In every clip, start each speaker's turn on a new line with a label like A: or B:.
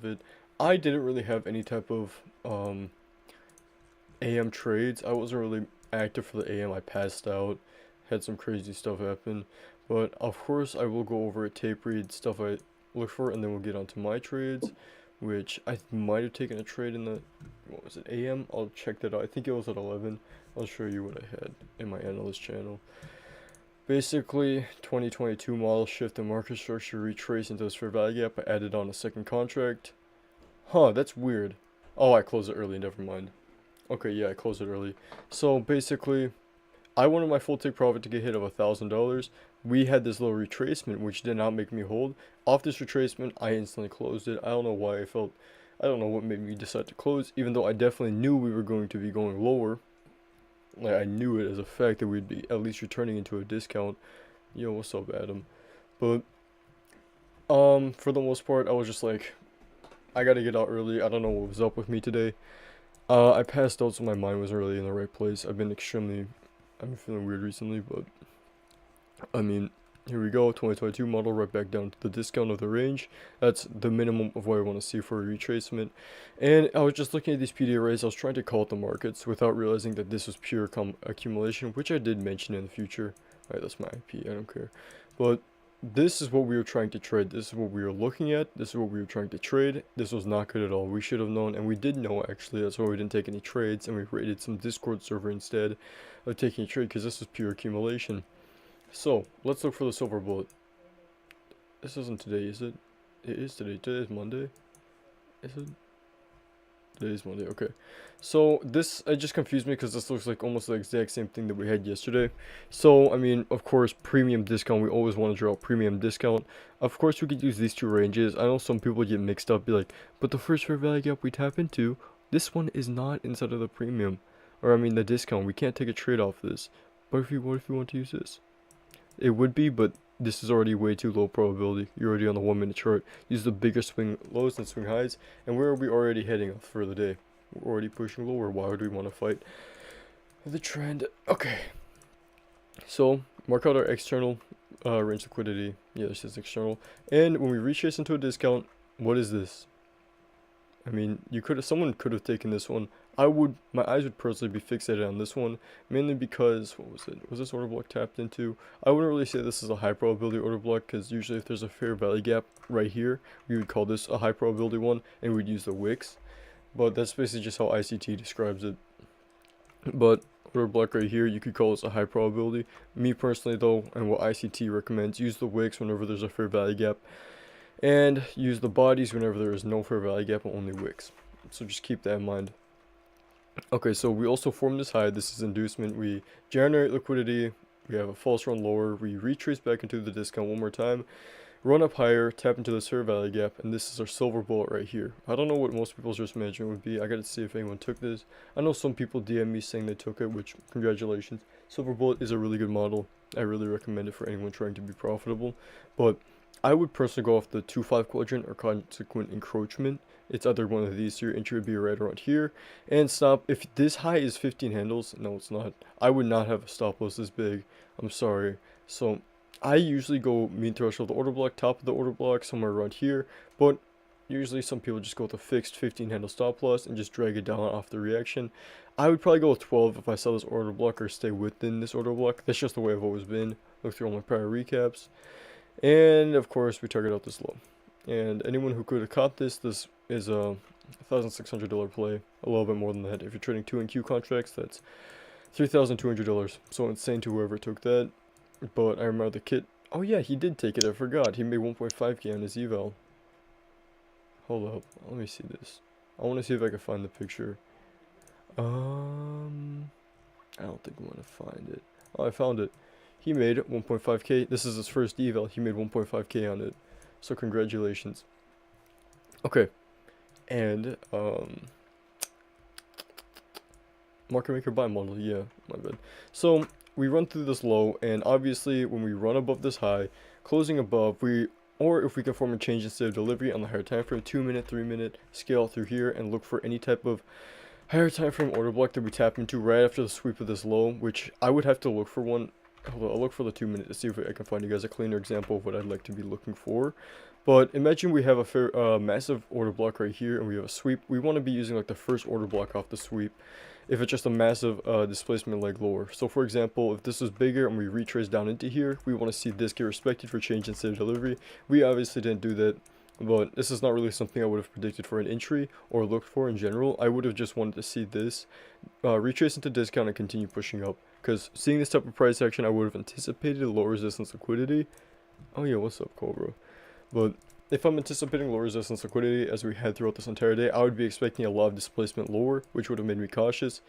A: of it. I didn't really have any type of AM trades. I wasn't really active for the AM. I passed out, had some crazy stuff happen. But of course, I will go over a tape read, stuff I look for, and then we'll get onto my trades, which I might have taken a trade in the, what was it, AM? I'll check that out. I think it was at 11. I'll show you what I had in my analyst channel. Basically, 2022 model shift in market structure retrace into this fair value gap. I added on a second contract. Huh, that's weird. Oh, I closed it early, never mind. Okay, yeah, I closed it early. So basically, I wanted my full take profit to get hit of $1,000. We had this little retracement, which did not make me hold. Off this retracement, I instantly closed it. I don't know why I don't know what made me decide to close, even though I definitely knew we were going to be going lower. Like, I knew it as a fact that we'd be at least returning into a discount. Yo, what's up, Adam? But, for the most part, I was just like, I gotta get out early. I don't know what was up with me today. I passed out, so my mind wasn't really in the right place. I've been feeling weird recently, but, I mean, here we go, 2022 model, right back down to the discount of the range. That's the minimum of what I want to see for a retracement. And I was just looking at these PD arrays. I was trying to call out the markets without realizing that this was pure accumulation, which I did mention in the future. Alright, that's my IP, I don't care. But this is what we were trying to trade. This is what we were looking at. This is what we were trying to trade. This was not good at all. We should have known, and we did know, actually. That's why we didn't take any trades, and we raided some Discord server instead of taking a trade, because this was pure accumulation. So, let's look for the silver bullet. This isn't today, is it? It is today. Today is Monday. Is it? Today is Monday, okay. So, it just confused me because this looks like almost the exact same thing that we had yesterday. So, I mean, of course, premium discount. We always want to draw premium discount. Of course, we could use these two ranges. I know some people get mixed up, be like, but the first fair value gap we tap into, this one is not inside of the premium. Or, I mean, the discount. We can't take a trade off this. What if you want to use this? It would be, but this is already way too low probability. You're already on the 1 minute chart. Use the bigger swing lows and swing highs. And where are we already heading for the day? We're already pushing lower. Why would we want to fight the trend? Okay. So, mark out our external range liquidity. Yeah, this is external. And when we retrace into a discount, what is this? I mean, someone could have taken this one. My eyes would personally be fixated on this one, mainly because, what was it? Was this order block tapped into? I wouldn't really say this is a high probability order block, because usually if there's a fair value gap right here, we would call this a high probability one, and we'd use the wicks. But that's basically just how ICT describes it. But order block right here, you could call this a high probability. Me personally though, and what ICT recommends, use the wicks whenever there's a fair value gap. And use the bodies whenever there is no fair value gap and only wicks. So just keep that in mind. Okay, so we also form this high. This is inducement. We generate liquidity. We have a false run lower. We retrace back into the discount one more time. Run up higher, tap into the fair value gap, and this is our silver bullet right here. I don't know what most people's risk management would be. I gotta see if anyone took this. I know some people DM me saying they took it, which congratulations. Silver bullet is a really good model. I really recommend it for anyone trying to be profitable. But I would personally go off the 2-5 quadrant or consequent encroachment. It's either one of these. Your entry would be right around here. And stop. If this high is 15 handles, no, it's not. I would not have a stop loss this big. I'm sorry. So I usually go mean threshold of the order block, top of the order block, somewhere around here. But usually some people just go with a fixed 15 handle stop loss and just drag it down off the reaction. I would probably go with 12 if I sell this order block or stay within this order block. That's just the way I've always been. Look through all my prior recaps. And of course we target out this low. And anyone who could have caught this is a $1,600 play, a little bit more than that. If you're trading 2 NQ contracts, that's $3,200. So insane to whoever took that. But I remember the kit. Oh yeah, he did take it. I forgot. He made 1.5k on his eval. Hold up. Let me see this. I want to see if I can find the picture. I don't think I'm going to find it. Oh, I found it. He made 1.5k. This is his first eval. He made 1.5k on it. So congratulations. Okay. And, market maker buy model. Yeah, my bad. So we run through this low, and obviously when we run above this high, closing above, or if we can form a change in state of delivery on the higher time frame, 2 minute, 3 minute, scale through here and look for any type of higher time frame order block that we tap into right after the sweep of this low, which I would have to look for one. Hold on, I'll look for the 2 minute to see if I can find you guys a cleaner example of what I'd like to be looking for. But imagine we have a massive order block right here, and we have a sweep. We want to be using like the first order block off the sweep if it's just a massive displacement leg lower. So for example, if this is bigger and we retrace down into here, we want to see this get respected for change in state of delivery. We obviously didn't do that, but this is not really something I would have predicted for an entry or looked for in general. I would have just wanted to see this retrace into discount and continue pushing up, because seeing this type of price action, I would have anticipated low resistance liquidity. Oh yeah, what's up, Cobra? But if I'm anticipating low resistance liquidity as we head throughout this entire day, I would be expecting a lot of displacement lower, which would have made me cautious.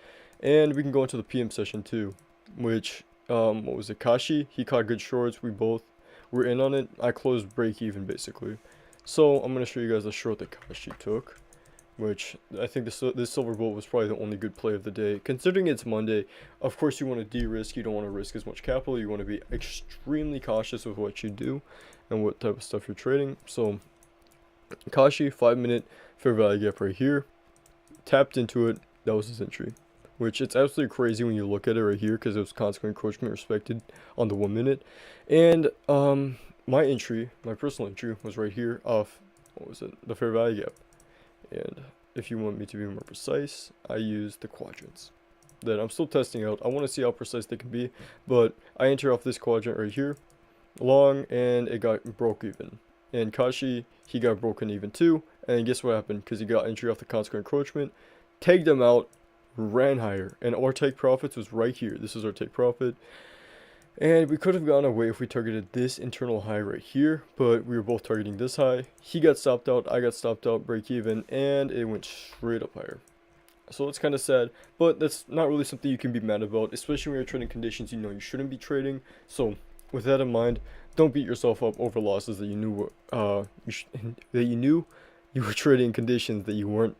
A: And we can go into the PM session too, which, what was it, Kashi? He caught good shorts, we both were in on it. I closed break even basically. So I'm going to show you guys the short that Kashi took, which I think this silver bullet was probably the only good play of the day. Considering it's Monday, of course you want to de-risk, you don't want to risk as much capital, you want to be extremely cautious with what you do and what type of stuff you're trading. So Kashi, 5-minute fair value gap right here, tapped into it, that was his entry. Which it's absolutely crazy when you look at it right here, because it was consequent encroachment respected on the 1 minute. And my entry, my personal entry, was right here off, what was it, the fair value gap. And if you want me to be more precise, I use the quadrants that I'm still testing out. I want to see how precise they can be, but I enter off this quadrant right here, long, and it got broke even. And Kashi, he got broken even too, and guess what happened? Because he got entry off the consequent encroachment, tagged them out, ran higher, and our take profits was right here. This is our take profit. And we could have gone away if we targeted this internal high right here, but we were both targeting this high. He got stopped out, I got stopped out, break even, and it went straight up higher. So it's kind of sad, but that's not really something you can be mad about, especially when you're trading conditions you know you shouldn't be trading. So with that in mind, don't beat yourself up over losses that you knew you were trading conditions that you weren't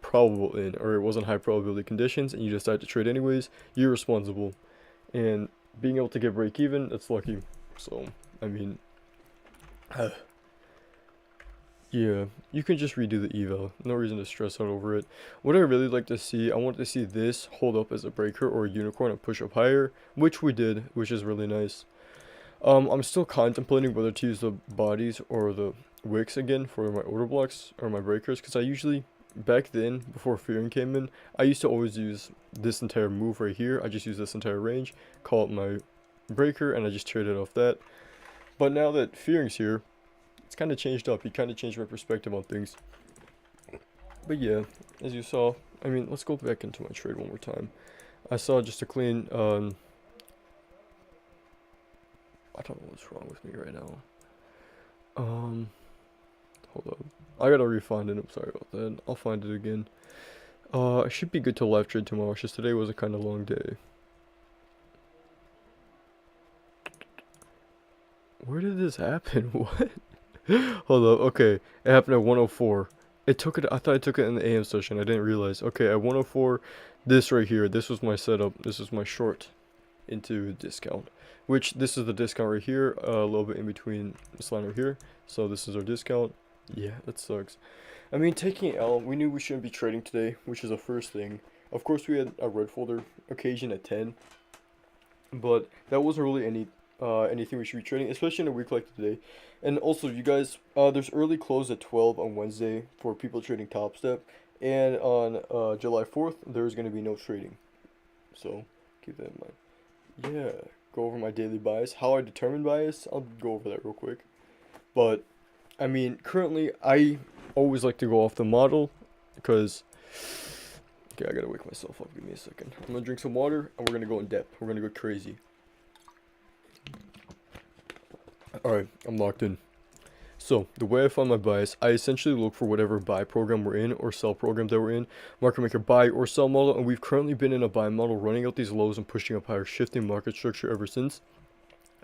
A: probable in, or it wasn't high probability conditions, and you decided to trade anyways. You're responsible, and being able to get break even, that's lucky. So I mean, yeah, you can just redo the eval, no reason to stress out over it. What I really like to see, I want to see this hold up as a breaker or a unicorn and push up higher, which we did, which is really nice. I'm still contemplating whether to use the bodies or the wicks again for my order blocks or my breakers, because I usually, back then, before fearing came in, I used to always use this entire move right here. I just use this entire range, call it my breaker, and I just traded off that. But now that fearing's here, it's kind of changed up. It kind of changed my perspective on things. But yeah, as you saw, I mean, let's go back into my trade one more time. I saw just a clean, I don't know what's wrong with me right now. Hold up. I gotta refind it. I'm sorry about that. I'll find it again. I should be good to live trade tomorrow. It's just today was a kind of long day. Where did this happen? What? Hold up. Okay, it happened at 104. It took it. I thought I took it in the AM session. I didn't realize. Okay, at 104, this right here. This was my setup. This is my short into discount. Which this is the discount right here. A little bit in between this line right here. So this is our discount. Yeah, that sucks. I mean, taking L, we knew we shouldn't be trading today, which is the first thing. Of course, we had a red folder occasion at 10, but that wasn't really anything we should be trading, especially in a week like today. And also, you guys, there's early close at 12 on Wednesday for people trading Top Step, and on July 4th, there's going to be no trading. So, keep that in mind. Yeah, go over my daily bias. How I determine bias, I'll go over that real quick. But I mean, currently, I always like to go off the model, because, okay, I gotta wake myself up, give me a second. I'm gonna drink some water, and we're gonna go in depth. We're gonna go crazy. Alright, I'm locked in. So, the way I find my bias, I essentially look for whatever buy program we're in, or sell program that we're in, market maker buy or sell model, and we've currently been in a buy model, running out these lows and pushing up higher, shifting market structure ever since.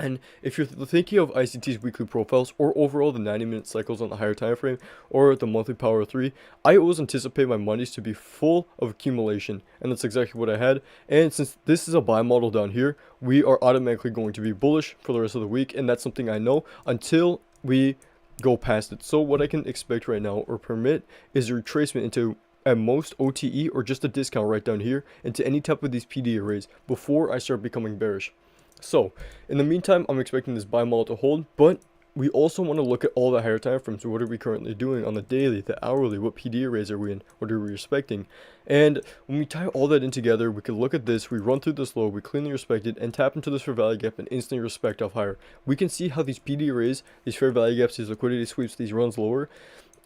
A: And if you're thinking of ICT's weekly profiles, or overall the 90-minute cycles on the higher time frame, or the monthly power of 3, I always anticipate my Mondays to be full of accumulation, and that's exactly what I had. And since this is a buy model down here, we are automatically going to be bullish for the rest of the week, and that's something I know until we go past it. So what I can expect right now, or permit, is a retracement into at most OTE, or just a discount right down here, into any type of these PD arrays before I start becoming bearish. So, in the meantime, I'm expecting this buy model to hold, but we also want to look at all the higher time frames. What are we currently doing on the daily, the hourly? What PD arrays are we in? What are we respecting? And when we tie all that in together, we can look at this, we run through this low, we cleanly respect it, and tap into this fair value gap and instantly respect off higher. We can see how these PD arrays, these fair value gaps, these liquidity sweeps, these runs lower,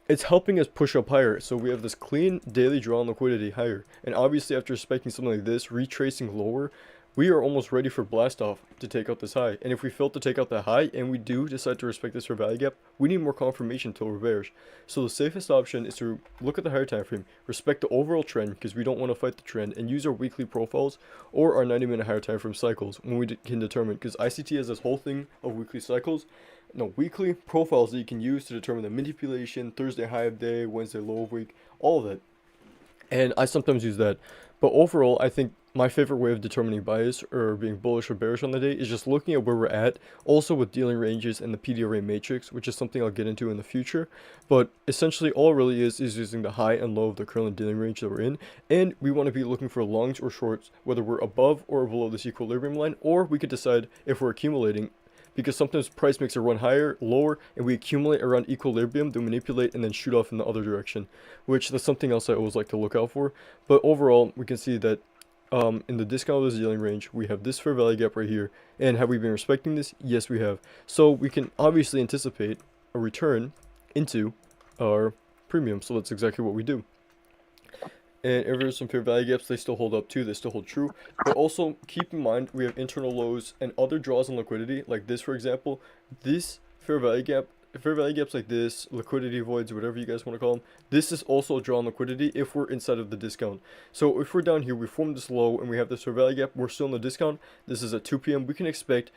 A: it's helping us push up higher. So we have this clean daily draw on liquidity higher. And obviously after respecting something like this, retracing lower, we are almost ready for blast off to take out this high. And if we fail to take out that high and we do decide to respect this fair value gap, we need more confirmation until we're bearish. So the safest option is to look at the higher time frame, respect the overall trend because we don't want to fight the trend, and use our weekly profiles or our 90-minute higher time frame cycles when we can determine, because ICT has this whole thing of weekly cycles. No, weekly profiles that you can use to determine the manipulation, Thursday high of day, Wednesday low of week, all of that. And I sometimes use that. But overall, I think my favorite way of determining bias or being bullish or bearish on the day is just looking at where we're at, also with dealing ranges and the PD array matrix, which is something I'll get into in the future. But essentially all it really is using the high and low of the current dealing range that we're in, and we want to be looking for longs or shorts, whether we're above or below this equilibrium line, or we could decide if we're accumulating, because sometimes price makes a run higher, lower, and we accumulate around equilibrium to manipulate and then shoot off in the other direction, which that's something else I always like to look out for. But overall, we can see that in the discount of the dealing range, we have this fair value gap right here. And have we been respecting this? Yes, we have. So we can obviously anticipate a return into our premium. So that's exactly what we do. And if there's some fair value gaps, they still hold up too, they still hold true. But also keep in mind, we have internal lows and other draws on liquidity, like this for example. This fair value gaps like this, liquidity voids, whatever you guys want to call them, this is also a draw on liquidity if we're inside of the discount. So if we're down here, we form this low and we have this fair value gap, we're still in the discount, this is at 2 p.m, we can expect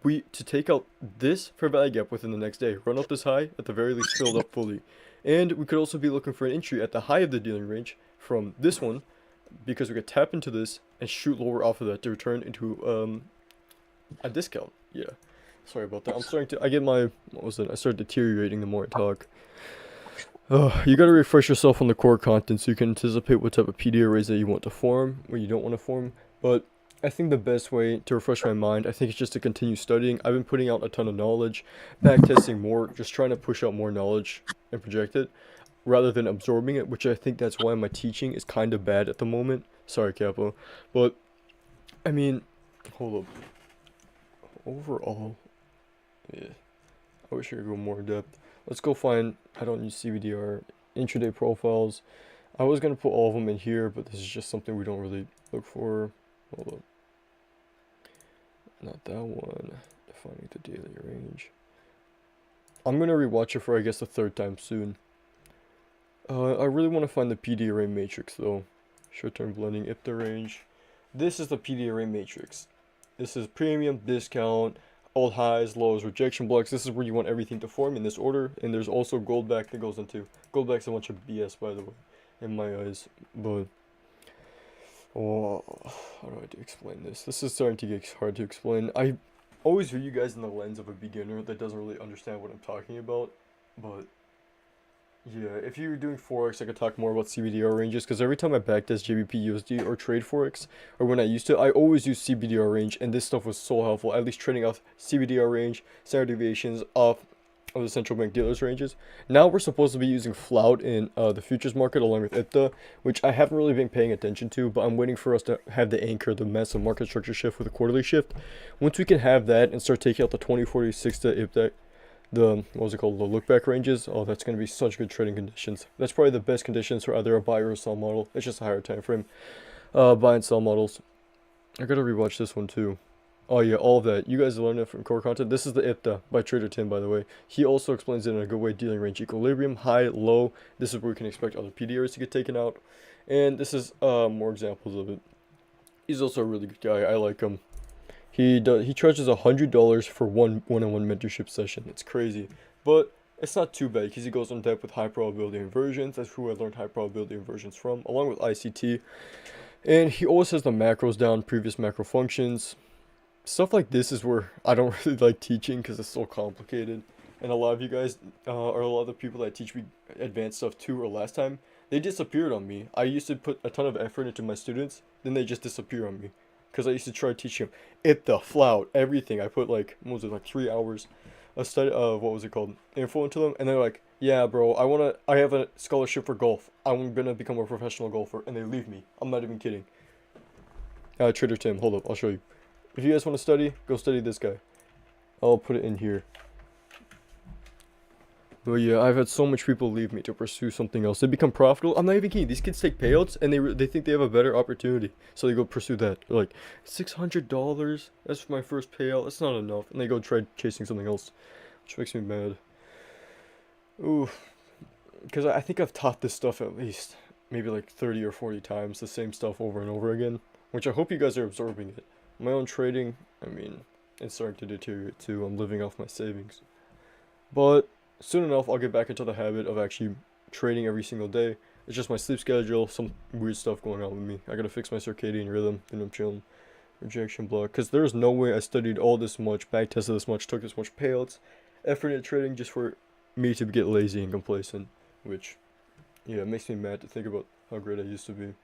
A: to take out this fair value gap within the next day, run up this high, at the very least filled up fully. And we could also be looking for an entry at the high of the dealing range from this one, because we could tap into this and shoot lower off of that to return into a discount. Yeah, sorry about that. I start deteriorating the more I talk. You gotta refresh yourself on the core content so you can anticipate what type of PD arrays that you want to form, what you don't want to form. But I think the best way to refresh my mind, I think it's just to continue studying. I've been putting out a ton of knowledge, backtesting more, just trying to push out more knowledge and project it, rather than absorbing it, which I think that's why my teaching is kind of bad at the moment. Sorry, Capo. But, I mean, hold up. Overall, yeah, I wish I could go more in depth. Let's go find, I don't use CBDR, intraday profiles. I was going to put all of them in here, but this is just something we don't really look for. Hold up. Not that one. Defining the daily range. I'm going to rewatch it for, I guess, the third time soon. I really want to find the PD array matrix though. Short-term blending, IPTA range. This is the PD array matrix. This is premium, discount, all highs, lows, rejection blocks. This is where you want everything to form in this order. And there's also gold back that goes into. Gold back's a bunch of BS, by the way, in my eyes. But oh, how do I explain this? This is starting to get hard to explain. I always view you guys in the lens of a beginner that doesn't really understand what I'm talking about, but yeah, if you're doing Forex, I could talk more about CBDR ranges, because every time I backtest JBP USD or trade Forex, or when I used to, I always use CBDR range, and this stuff was so helpful, at least trading off CBDR range, standard deviations off of the central bank dealers ranges. Now we're supposed to be using flout in the futures market along with IPTA, which I haven't really been paying attention to, but I'm waiting for us to have the anchor, the massive market structure shift with a quarterly shift. Once we can have that and start taking out the 2046 to IPTA, the look back ranges, oh, that's going to be such good trading conditions. That's probably the best conditions for either a buy or a sell model. It's just a higher time frame. Buy and sell models. I gotta rewatch this one too. Oh yeah, all of that. You guys learned it from core content. This is the IPTA by Trader Tim, by the way. He also explains it in a good way. Dealing range equilibrium, high, low. This is where we can expect other PD areas to get taken out. And this is more examples of it. He's also a really good guy. I like him. He charges $100 for one-on-one mentorship session. It's crazy, but it's not too bad because he goes in depth with high probability inversions. That's who I learned high probability inversions from, along with ICT. And he always has the macros down, previous macro functions. Stuff like this is where I don't really like teaching because it's so complicated. And a lot of you guys, or a lot of the people that teach me advanced stuff too, or last time, they disappeared on me. I used to put a ton of effort into my students, then they just disappear on me. Because I used to try to teach him IPTA, flout, everything. I put like, what was it, like 3 hours a study what was it called, info into them, and they're like, yeah, bro, I have a scholarship for golf. I'm gonna become a professional golfer, and they leave me. I'm not even kidding. Trader Tim, hold up, I'll show you. If you guys want to study, go study this guy. I'll put it in here. But yeah, I've had so much people leave me to pursue something else. They become profitable. I'm not even kidding. These kids take payouts and they think they have a better opportunity, so they go pursue that. They're like, $600. That's my first payout. That's not enough, and they go try chasing something else, which makes me mad. Ooh, because I think I've taught this stuff at least maybe like 30 or 40 times, the same stuff over and over again, which I hope you guys are absorbing it. My own trading, I mean, it's starting to deteriorate too. I'm living off my savings, but soon enough, I'll get back into the habit of actually trading every single day. It's just my sleep schedule, some weird stuff going on with me. I gotta fix my circadian rhythm, then I'm chilling. Rejection block. Because there's no way I studied all this much, back tested this much, took this much payouts, effort into trading just for me to get lazy and complacent. Which, yeah, it makes me mad to think about how great I used to be.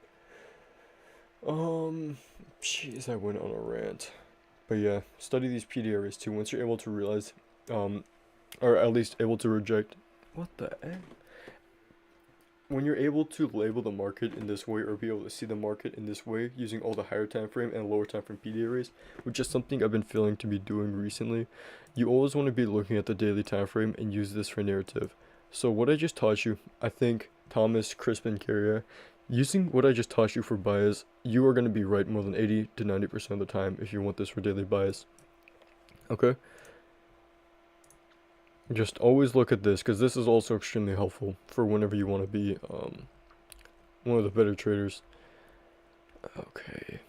A: Jeez, I went on a rant. But yeah, study these PD arrays too. Once you're able to realize, or at least able to reject. What the heck? When you're able to label the market in this way, or be able to see the market in this way, using all the higher time frame and lower time frame PD arrays, which is something I've been feeling to be doing recently, you always want to be looking at the daily time frame and use this for narrative. So what I just taught you, I think Thomas, Crispin, Carrier, using what I just taught you for bias, you are going to be right more than 80 to 90% of the time if you want this for daily bias. Okay? Just always look at this, because this is also extremely helpful for whenever you want to be one of the better traders. Okay.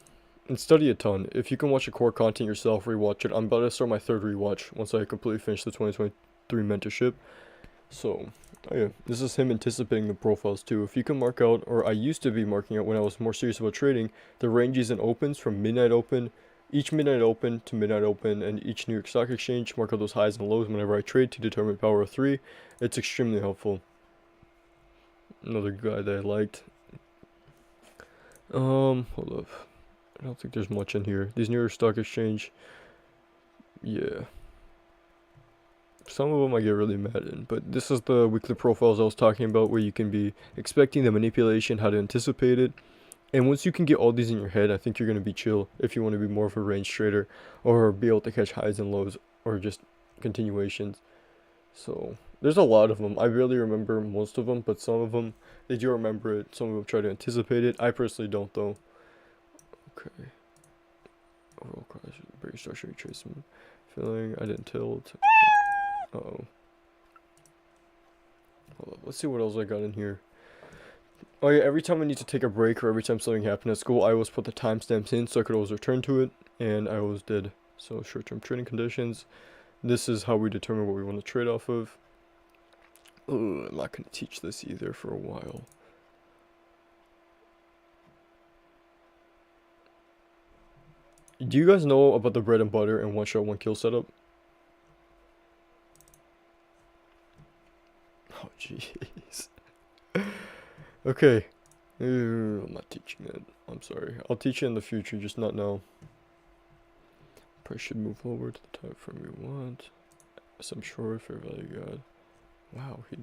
A: And study a ton. If you can watch the core content yourself, rewatch it. I'm about to start my third rewatch once I completely finish the 2023 mentorship. So, oh yeah, this is him anticipating the profiles too. If you can mark out, or I used to be marking out when I was more serious about trading, the ranges and opens from midnight open, each midnight open to midnight open, and each New York Stock Exchange, mark out those highs and lows whenever I trade to determine power of 3. It's extremely helpful. Another guy that I liked. Hold up. I don't think there's much in here. These New York Stock Exchange, yeah. Some of them I get really mad in, but this is the weekly profiles I was talking about, where you can be expecting the manipulation, how to anticipate it. And once you can get all these in your head, I think you're going to be chill if you want to be more of a range trader, or be able to catch highs and lows, or just continuations. So, there's a lot of them. I really remember most of them, but some of them, they do remember it. Some of them try to anticipate it. I personally don't, though. Okay. Overall crash, break structure, retracement, filling, I didn't tilt. Uh-oh. Hold up, let's see what else I got in here. Oh yeah, every time I need to take a break, or every time something happened at school, I always put the timestamps in so I could always return to it, and I always did. So short-term trading conditions. This is how we determine what we want to trade off of. Ugh, I'm not going to teach this either for a while. Do you guys know about the bread and butter and one shot, one kill setup? Oh, jeez. Okay. I'm not teaching it. I'm sorry. I'll teach it in the future, just not now. Price should move forward to the time frame we want. Some short, fair value guide. Wow, he...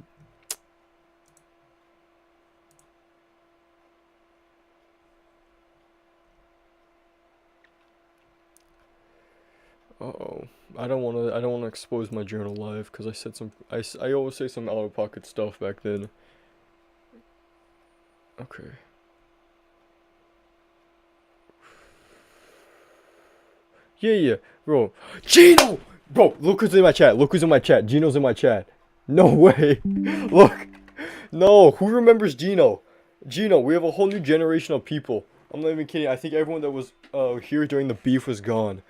A: Uh-oh. I don't wanna expose my journal live, because I said some, I always say some out-of-pocket stuff back then. Okay. Yeah, bro. Gino! Bro, look who's in my chat. Look who's in my chat. Gino's in my chat. No way. Look. No, who remembers Gino? Gino, we have a whole new generation of people. I'm not even kidding. I think everyone that was here during the beef was gone.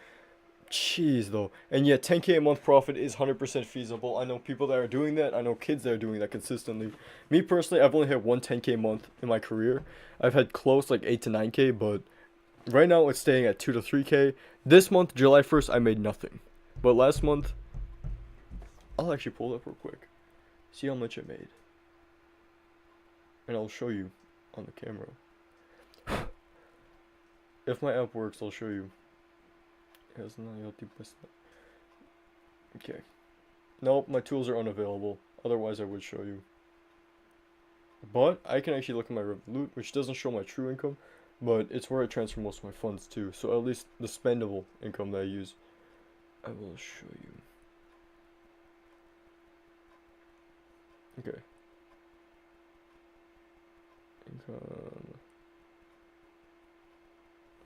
A: Jeez, though. And yet, 10K a month profit is 100% feasible. I know people that are doing that. I know kids that are doing that consistently. Me, personally, I've only had one 10K a month in my career. I've had close, like, 8 to 9K, but right now it's staying at 2 to 3K. This month, July 1st, I made nothing. But last month, I'll actually pull it up real quick. See how much I made. And I'll show you on the camera. If my app works, I'll show you. Okay. Nope, my tools are unavailable. Otherwise, I would show you. But I can actually look at my Revolut, which doesn't show my true income, but it's where I transfer most of my funds to. So at least the spendable income that I use, I will show you. Okay. Income.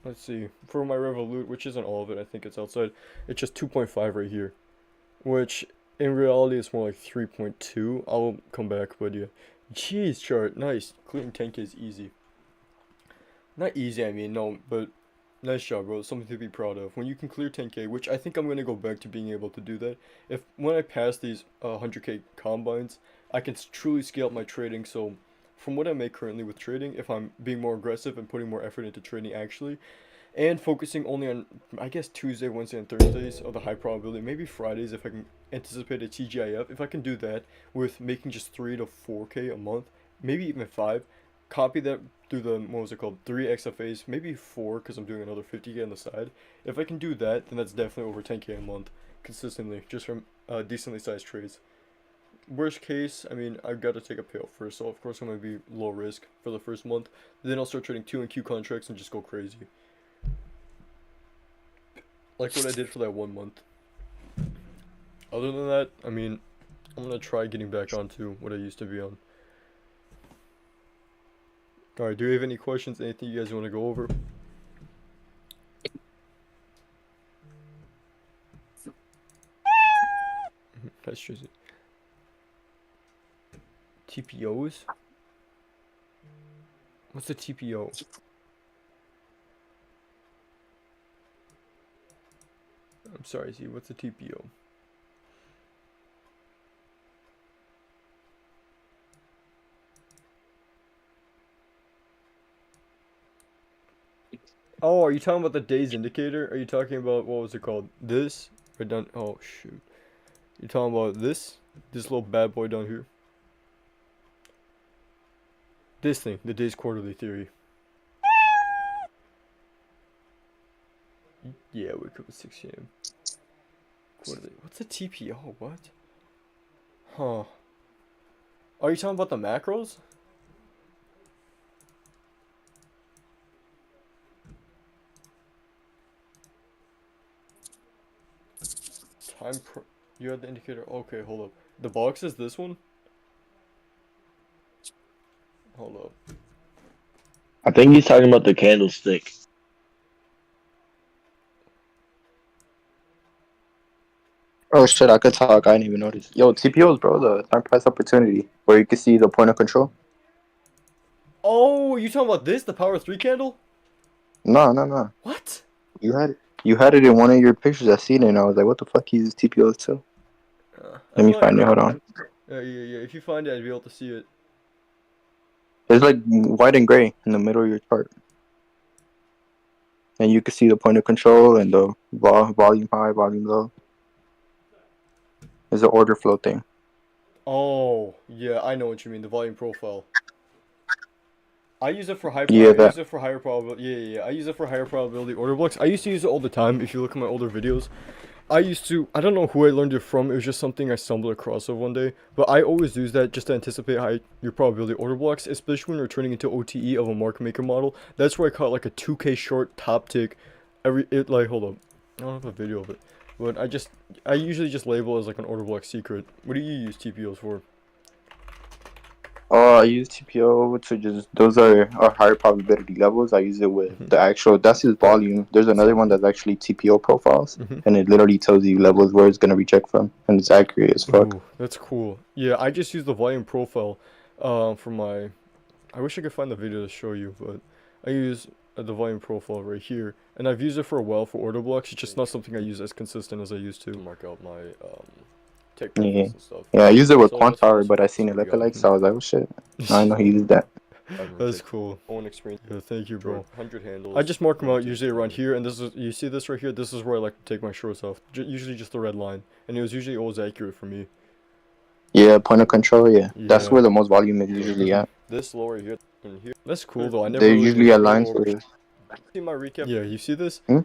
A: Let's see. For my Revolut, which isn't all of it, I think it's outside. It's just 2.5 right here, which in reality is more like 3.2. I'll come back, but yeah. Jeez, chart, nice. Clearing 10k is easy. Not easy, I mean, no, but nice job, bro. Something to be proud of. When you can clear 10k, which I think I'm gonna go back to being able to do that. If when I pass these 100k combines, I can truly scale up my trading. So, from what I make currently with trading, if I'm being more aggressive and putting more effort into trading actually, and focusing only on, I guess, Tuesday, Wednesday, and Thursdays are the high probability. Maybe Fridays if I can anticipate a TGIF. If I can do that with making just 3 to 4k a month, maybe even 5, copy that through the, what was it called, 3 XFAs, maybe 4 because I'm doing another 50k on the side. If I can do that, then that's definitely over 10k a month consistently, just from decently sized trades. Worst case, I mean, I've got to take a payout first, so of course I'm going to be low risk for the first month. Then I'll start trading 2 and Q contracts and just go crazy. Like what I did for that 1 month. Other than that, I mean, I'm gonna try getting back onto what I used to be on. Alright, do you have any questions? Anything you guys want to go over? That's just it. TPOs? What's a TPO? I'm sorry, Z, what's a TPO? Oh, are you talking about the days indicator? Are you talking about, what was it called? This? Right down, oh shoot. You talking about this? This little bad boy down here? This thing, the days quarterly theory. Yeah, wake up at 6 a.m. Quarterly. What's a TPO? What? Huh. Are you talking about the macros? You had the indicator. Okay, hold up. The box is this one? Hold up.
B: I think he's talking about the candlestick.
C: Oh shit, I could talk. I didn't even notice. Yo, TPOs, bro, the time price opportunity, where you can see the point of control.
A: Oh, you talking about this? The power 3 candle?
C: No, no, no.
A: What?
C: You had it in one of your pictures. I seen it, and I was like, what the fuck? He uses TPOs too.
A: I
C: Let me
A: thought.
C: find it. Hold on.
A: Yeah, yeah. If you find it, I'd be able to see it.
C: It's like white and gray in the middle of your chart, and you can see the point of control and the volume high, volume low. It's an order flow thing.
A: Oh, yeah, I know what you mean. The volume profile. I use it for
C: Yeah,
A: I use
C: that.
A: it for higher probability. Yeah. I use it for higher probability order blocks. I used to use it all the time. If you look at my older videos, I don't know who I learned it from. It was just something I stumbled across of one day. But I always use that just to anticipate your probability order blocks, especially when you're turning into OTE of a market maker model. That's where I caught like a 2k short top tick. Hold up, I don't have a video of it, but I usually just label it as like an order block secret. What do you use TPOs for?
C: Oh, I use TPO to just those are higher probability levels. I use it with
A: Mhm.
C: the actual. That's his volume. There's another one that's actually TPO profiles,
A: Mhm.
C: and it literally tells you levels where it's gonna reject from, and it's accurate as fuck.
A: Ooh, that's cool. Yeah, I just use the volume profile, for my. I wish I could find the video to show you, but I use the volume profile right here, and I've used it for a while for order blocks. It's just not something I use as consistent as I used to mark out my take
C: Yeah,
A: profiles and stuff.
C: yeah. I use it with
A: So that's what
C: Quantower,
A: else
C: but I
A: that's
C: seen it
A: what we got.
C: lookalike, so I was like, oh shit. Now I know he used that.
A: That's cool. Own experience. Yeah, thank you, bro. 100 handles. I just mark them out usually around here, and this is, you see this right here? This is where I like to take my shorts off. Usually just the red line, and it was usually always accurate for me.
C: Yeah, point of control. Yeah, that's
A: Yeah.
C: where the most volume is usually at.
A: This lower here and here. That's cool though. I never
C: They
A: really
C: usually
A: used it to
C: align
A: go over.
C: to.
A: See my recap? Yeah, you see this?
C: Hmm?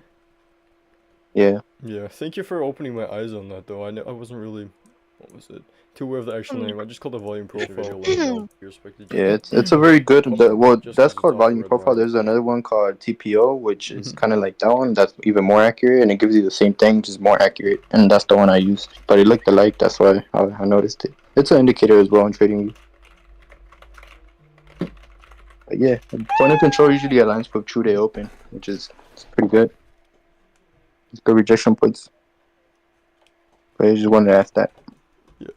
C: Yeah.
A: Yeah. Thank you for opening my eyes on that though. I wasn't really what was it? To aware of the actual name, I just called the volume profile. Let me know your respective.
C: Yeah, it's a very good. Well,
A: Just
C: that's
A: 'cause it's
C: called
A: off the
C: volume
A: red
C: profile.
A: line.
C: There's another one called TPO, which is
A: Mhm.
C: kind of like that one. That's even more accurate, and it gives you the same thing, just more accurate. And that's the one I use. But it looked alike. That's why I noticed it. It's an indicator as well in trading. But yeah, point of control usually aligns with true day open, which is pretty good. It's good rejection points. But I just wanted to ask that.
A: Yeah,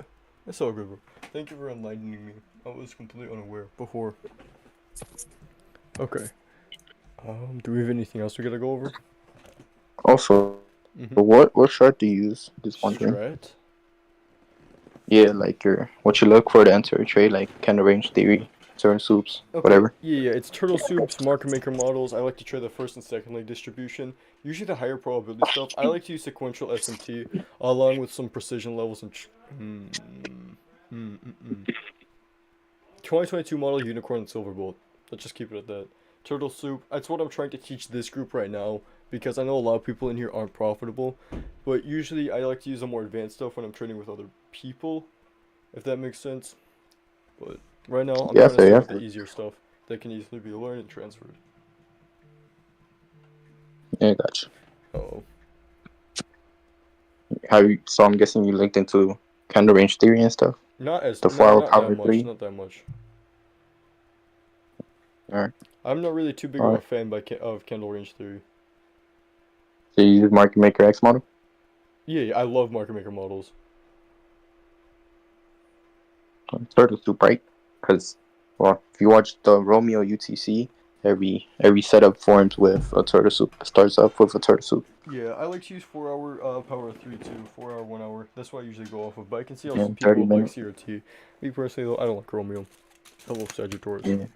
A: that's all good, bro. Thank you for enlightening me. I was completely unaware before. Okay. Do we have anything else we gotta go over?
C: Also,
A: Mm-hmm.
C: what chart do you use? Just wondering.
A: Strat?
C: Yeah, like what you look for to enter a trade, like candle range theory, turn soups,
A: Okay,
C: whatever.
A: yeah, it's turtle soups, market maker models. I like to trade the first and second leg distribution. Usually the higher probability stuff. I like to use sequential SMT along with some precision levels and. 2022 model unicorn and silverbolt. Let's just keep it at that. Turtle soup. That's what I'm trying to teach this group right now because I know a lot of people in here aren't profitable, but usually I like to use the more advanced stuff when I'm trading with other people, if that makes sense. But right now I'm
C: Yeah,
A: trying to
C: fair,
A: start
C: yeah.
A: with the easier stuff that can easily be learned and transferred.
C: Yeah, gotcha.
A: Oh.
C: So I'm guessing you linked into candle range theory and stuff.
A: Not as
C: The
A: no,
C: 4 hour
A: not that
C: power
A: much,
C: 3.
A: not that much.
C: Alright.
A: I'm not really too big of a
C: Alright.
A: fan of candle range theory.
C: So you use market maker X model?
A: Yeah, I love market maker models.
C: Turtle soup, right? Because, well, if you watch the Romeo UTC, every setup forms with a turtle soup. It starts off with a turtle soup.
A: Yeah, I like to use 4 hour power 3 too. 4 hour, 1 hour. That's what I usually go off of. But I can see how some
C: And 30
A: people like
C: minutes.
A: CRT. Me personally, though, I don't like Romeo. Hello, Sagittarius.
C: Yeah.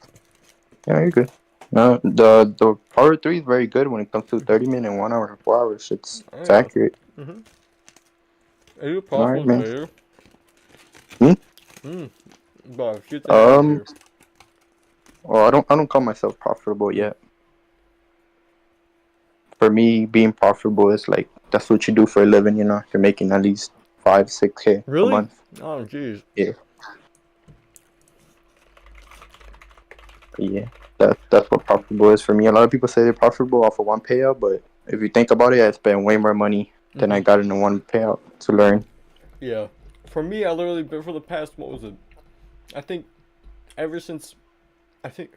C: Yeah, you're good. No, the power 3 is very good when it comes to 30 minute, 1 hour, and 4 hours. It's
A: Yeah.
C: accurate.
A: Are you a
C: Alright,
A: profitable
C: man.
A: trader?
C: Hmm?
A: But shoot that out
C: Um,
A: there.
C: well, I don't call myself profitable
A: Mm.
C: yet. For me, being profitable is like that's what you do for a living. You're making at least 5-6K a
A: Really?
C: month.
A: Oh, jeez.
C: Yeah, yeah. That's what profitable is for me. A lot of people say they're profitable off of one payout, but if you think about it, I spent way more money than I got in one payout to learn.
A: Yeah. For me, I literally been for the past, what was it? I think ever since,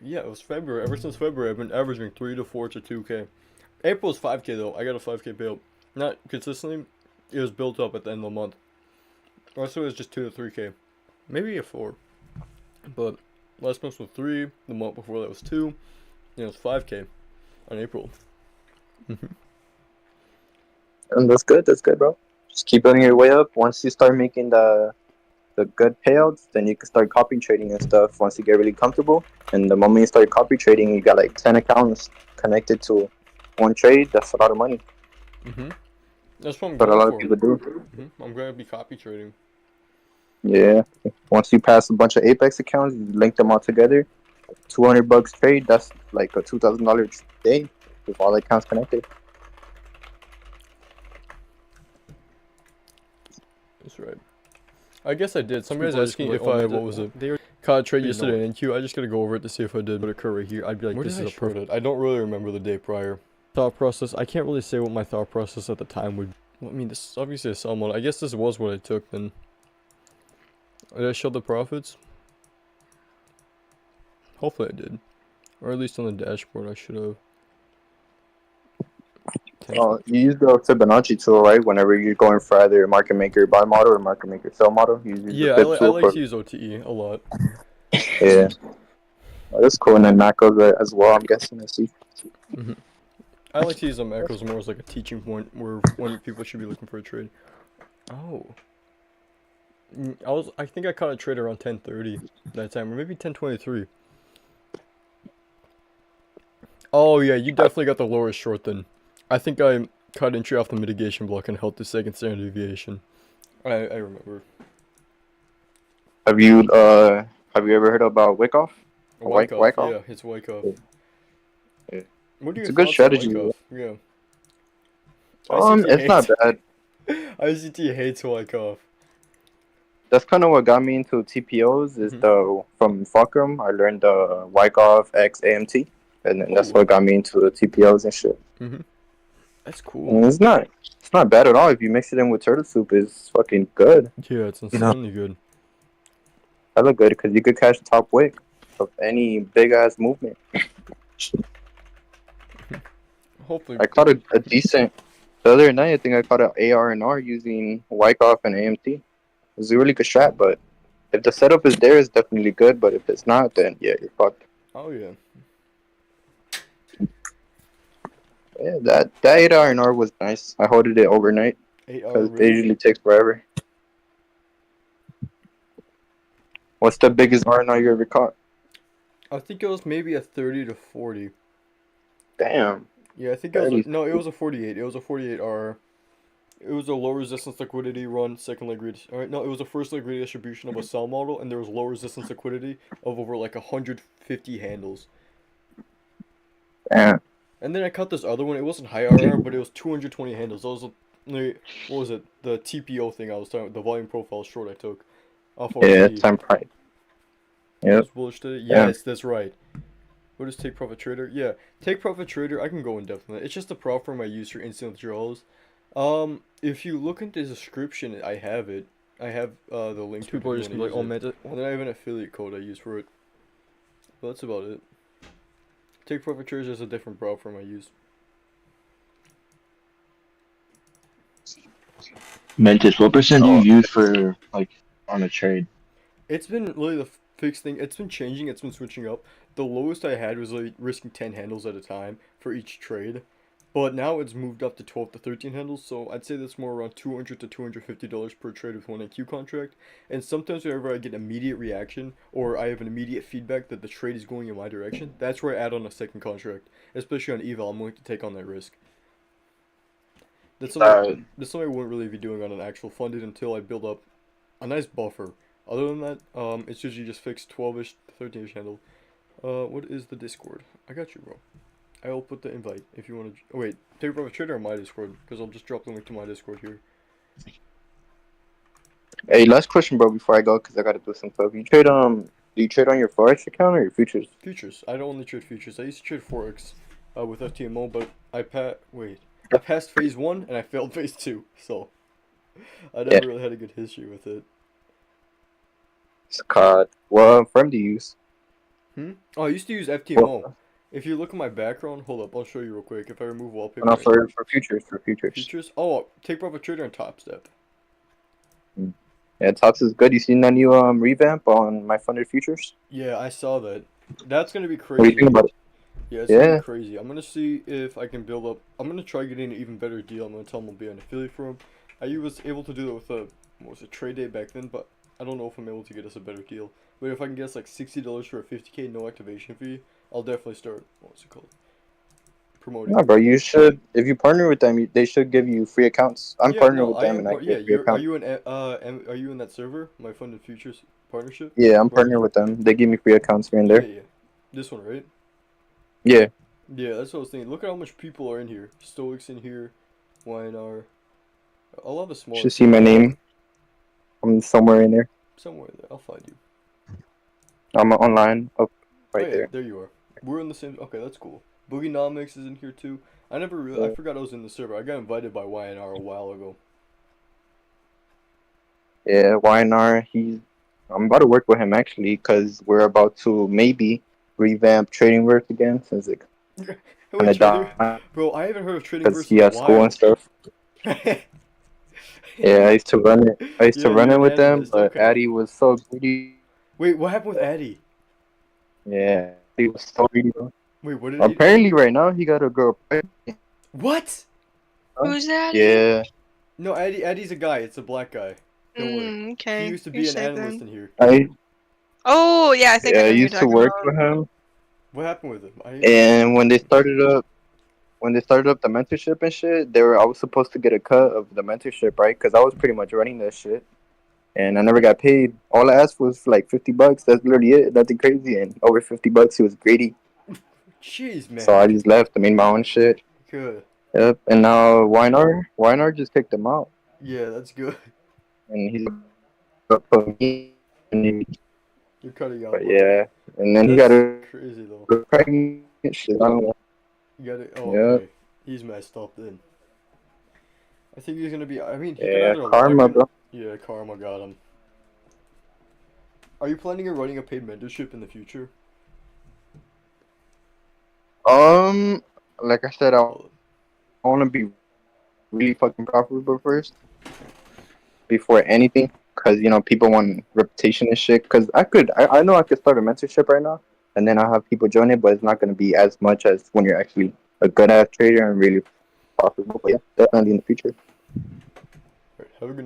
A: yeah, it was February. Ever since February, I've been averaging 3 to 4 to 2K. April's 5K though. I got a 5K payout. Not consistently. It was built up at the end of the month. Also, it was just 2 to 3K. Maybe a 4. But last month was 3. The month before that was 2. And it was 5K on April.
C: And that's good. That's good, bro. Just keep building your way up. Once you start making the good payouts, then you can start copy trading and stuff. Once you get really comfortable, and the moment you start copy trading, you got like 10 accounts connected to one trade. That's a lot of money.
A: That's what I'm
C: But a
A: going
C: lot of
A: for.
C: people do.
A: I'm going to be copy trading.
C: Yeah. Once you pass a bunch of Apex accounts, you link them all together. $200 trade. That's like a $2,000 day with all the accounts connected.
A: That's right. I guess I did. Some guys
C: People
A: asking if I, what was it? They were caught a trade yesterday in NQ. I just gotta go over it to see if I did. Would occur right here. I'd be like, this is a perfect. I don't really remember the day prior. Thought process. I can't really say what my thought process at the time would. Well, I mean, this is obviously a sell mode. I guess this was what I took then. Did I show the profits? Hopefully I did. Or at least on the dashboard I should have.
C: You use the Fibonacci tool, right? Whenever you're going for either market maker buy model or market maker sell model, you use the
A: Yeah,
C: Fib
A: I
C: tool
A: like
C: for.
A: to use OTE a lot.
C: Yeah, that's cool. And then macros as well. I'm guessing. I see.
A: I like to use the macros more as like a teaching point where when people should be looking for a trade. Oh. I think I caught a trade around 10:30 that time, or maybe 10:23. Oh yeah, you definitely got the lowest short then. I think I cut entry off the mitigation block and held the second standard deviation. I remember.
C: Have you ever heard about Wyckoff?
A: Wyckoff,
C: Wyckoff?
A: yeah, it's Wyckoff.
C: Yeah.
A: What are
C: It's
A: your
C: a good
A: thoughts on
C: strategy.
A: Wyckoff? Yeah. ICT
C: It's not
A: hates
C: bad.
A: ICT hates Wyckoff.
C: that's kind of what got me into TPOs. Is
A: Mm-hmm.
C: the from Fulcrum I learned the Wyckoff X AMT, and then that's
A: Oh.
C: what got me into the TPOs and shit.
A: Mm-hmm. That's cool.
C: And it's not bad at all. If you mix it in with turtle soup, it's fucking good.
A: Yeah, it's
C: You know,
A: insanely good.
C: that look good because you could catch top wick of any big ass movement.
A: Hopefully.
C: I caught a decent the other night. I think I caught an AR&R using Wyckoff and AMT. It's a really good strat, but if the setup is there, it's definitely good. But if it's not, then yeah, you're fucked.
A: Oh yeah.
C: Yeah, that 8 R&R was nice. I holded it overnight
A: 8 hour
C: because it
A: really?
C: usually takes forever. What's the biggest R&R you ever caught?
A: I think it was maybe a 30 to 40.
C: Damn,
A: Yeah, I think it was
C: barely.
A: no, it was a 48. It was a 48R. It was a low resistance liquidity run, second leg alright, no, it was a first leg redistribution of a cell model, and there was low resistance liquidity of over like 150 handles.
C: Damn.
A: And then I cut this other one. It wasn't high RR, but it was 220 handles. That was like, what was it? The TPO thing I was talking about, the volume profile short I took off
C: Yeah,
A: OST.
C: time price.
A: That
C: Yep.
A: was bullish today.
C: Damn.
A: Yes, that's right. What is Take Profit Trader? Yeah, Take Profit Trader. I can go in depth on that. It's just a prop firm I use for instant withdrawals. If you look into the description, I have it. I have the link to it.
B: People are just like, oh,
A: Mantas. And then I have an affiliate code I use for it. But that's about it. Take Profit Trader is a different prop firm I use.
B: Mantis, what percent do you
C: Oh,
B: use for like on a trade?
A: It's been really the fixed thing. It's been changing. It's been switching up. The lowest I had was like risking 10 handles at a time for each trade. But now it's moved up to 12 to 13 handles, so I'd say that's more around $200 to $250 per trade with one IQ contract. And sometimes whenever I get immediate reaction or I have an immediate feedback that the trade is going in my direction, that's where I add on a second contract. Especially on eval, I'm willing to take on that risk. That's
C: uh,
A: something that's something I wouldn't really be doing on an actual funded until I build up a nice buffer. Other than that, it's usually just fixed 12-ish to 13-ish handle. What is the Discord? I got you, bro. I will put the invite if you want to. Oh, wait, take a trader on my Discord because I'll just drop the link to my Discord here.
C: hey, last question, bro. Before I go, because I gotta do some stuff. Do you trade on your forex account or your futures?
A: Futures. I don't only trade futures. I used to trade forex, with FTMO, but I passed phase 1 and I failed phase 2, so I
C: Yeah,
A: never really had a good history with it.
C: it's called. What firm do you use?
A: Oh, I used to use FTMO.
C: Well,
A: If you look at my background, hold up, I'll show you real quick. If I remove
C: no,
A: wallpaper,
C: for futures, for futures.
A: futures. Oh, take profit trader and top step.
C: Mm. Yeah, Tots is good. You seen that new revamp on my funded futures?
A: Yeah, I saw that. That's gonna be
C: What do you think
A: crazy.
C: about it?
A: Yeah, it's gonna be
C: Yeah,
A: crazy. I'm gonna see if I can build up. I'm gonna try getting an even better deal. I'm gonna tell them I'll be an affiliate for him. I was able to do that with a what was it, trade day back then, but I don't know if I'm able to get us a better deal. But if I can get us like $60 for a 50K no activation fee, I'll definitely start. What's it called? Promoting
C: no,
A: it.
C: bro. You should. If you partner with them, they should give you free accounts. I'm
A: Yeah,
C: partnered
A: no,
C: with
A: I
C: them,
A: am
C: and I
A: part. Yeah,
C: get free
A: you're. Are
C: account.
A: you in? Are you in that server? My funded futures partnership.
C: Yeah, I'm
A: Where
C: partnered with them. They give me free accounts here and
A: yeah,
C: there.
A: yeah. This one, right?
C: Yeah,
A: Yeah, that's what I was thinking. Look at how much people are in here. Stoics in here, YNR. I'll have a
C: you
A: smaller
C: should see
A: team
C: my
A: too.
C: name. I'm somewhere in there.
A: Somewhere there. I'll find you.
C: I'm online, up
A: Oh
C: right
A: yeah,
C: there.
A: there you are. We're in the same. Okay, that's cool. Boogienomics is in here too. I never really. I
C: Yeah,
A: forgot I was in the server. I got invited by YNR a while ago.
C: yeah, YNR. I'm about to work with him actually because we're about to maybe revamp Trading Works again since it kind
A: Wait,
C: of
A: trader,
C: died
A: bro. I haven't heard of trading
C: because
A: verse
C: he
A: in a
C: has school and
A: while.
C: stuff. Yeah, I used to run it. I used to
A: Yeah,
C: run
A: you
C: it
A: and
C: with
A: Addy
C: them,
A: missed.
C: but
A: Okay.
C: Addy was so greedy.
A: Wait, what happened with Addy?
C: Yeah, he was so greedy, bro.
A: Wait, what did Addy
C: Apparently,
A: do?
C: right now he got a girl pregnant.
A: What?
C: Huh?
D: Who's that?
C: Yeah,
A: No, Addy's a guy. It's a black guy. Don't worry. He
D: Okay.
A: used to
D: You're
A: be an
D: safe
A: analyst
D: then.
A: in here.
C: I
D: Oh, yeah, I think I
C: yeah I
D: know who you're
C: used to
D: talking
C: work
D: about.
C: with him,
A: What happened with him?
C: and when they started up the mentorship and shit, I was supposed to get a cut of the mentorship, right? Because I was pretty much running that shit, and I never got paid. All I asked was for like $50. That's literally it. Nothing crazy, and over $50, he was greedy.
A: Jeez,
C: So I
A: man.
C: just left. I made my own shit.
A: Good.
C: Yep. And now YNR just kicked him out,
A: Yeah, that's good.
C: and he's But for me,
A: You're cutting out.
C: but
A: But
C: yeah, and then he
A: that's
C: got a
A: crazy though.
C: good pregnant shit. I don't know.
A: You got it. Oh,
C: Yeah,
A: okay. He's messed up then. I think he's gonna be. I mean, he can
C: yeah,
A: either lock
C: karma,
A: in.
C: bro.
A: Yeah, karma got him. Are you planning on running a paid mentorship in the future?
C: Like I said, I
A: Oh,
C: want to be really fucking profitable first before anything, cause you know people want reputation and shit. Cause I know I could start a mentorship right now, and then I'll have people join it, but it's not gonna be as much as when you're actually a good ass trader and really profitable. But yeah, definitely in the future.
A: right. Have a good night.